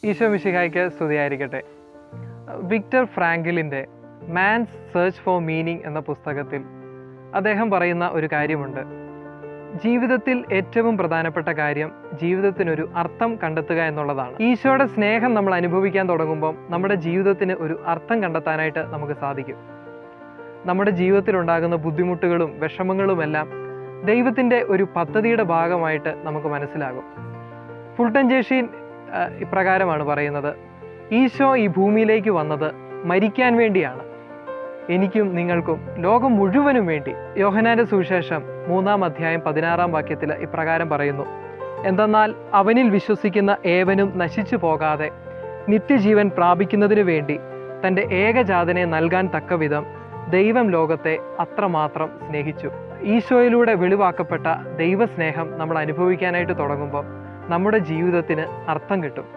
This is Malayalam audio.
ഈശോ മിശിഹായ്ക്ക് സ്തുതിയായിരിക്കട്ടെ. വിക്ടർ ഫ്രാങ്കിലിൻ്റെ മാൻസ് സെർച്ച് ഫോർ മീനിങ് എന്ന പുസ്തകത്തിൽ അദ്ദേഹം പറയുന്ന ഒരു കാര്യമുണ്ട്. ജീവിതത്തിൽ ഏറ്റവും പ്രധാനപ്പെട്ട കാര്യം ജീവിതത്തിനൊരു അർത്ഥം കണ്ടെത്തുക എന്നുള്ളതാണ്. ഈശോയുടെ സ്നേഹം നമ്മൾ അനുഭവിക്കാൻ തുടങ്ങുമ്പം നമ്മുടെ ജീവിതത്തിന് ഒരു അർത്ഥം കണ്ടെത്താനായിട്ട് നമുക്ക് സാധിക്കും. നമ്മുടെ ജീവിതത്തിലുണ്ടാകുന്ന ബുദ്ധിമുട്ടുകളും വിഷമങ്ങളുമെല്ലാം ദൈവത്തിൻ്റെ ഒരു പദ്ധതിയുടെ ഭാഗമായിട്ട് നമുക്ക് മനസ്സിലാകും. ഫുൾട്ടൻ ജേഷീൻ ഇപ്രകാരമാണ് പറയുന്നത്: ഈശോ ഈ ഭൂമിയിലേക്ക് വന്നത് മരിക്കാൻ വേണ്ടിയാണ്, എനിക്കും നിങ്ങൾക്കും ലോകം മുഴുവനും വേണ്ടി. യോഹന്നാന്റെ സുവിശേഷം 3-ാം അധ്യായം 16-ാം വാക്യത്തിൽ ഇപ്രകാരം പറയുന്നു: എന്തെന്നാൽ അവനിൽ വിശ്വസിക്കുന്ന ഏവനും നശിച്ചു പോകാതെ നിത്യജീവൻ പ്രാപിക്കുന്നതിനു വേണ്ടി തൻ്റെ ഏകജാതനെ നൽകാൻ തക്കവിധം ദൈവം ലോകത്തെ അത്രമാത്രം സ്നേഹിച്ചു. ഈശോയിലൂടെ വെളിവാക്കപ്പെട്ട ദൈവസ്നേഹം നമ്മൾ അനുഭവിക്കാനായിട്ട് തുടങ്ങുമ്പോൾ നമ്മുടെ ജീവിതത്തിന് അർത്ഥം കിട്ടും.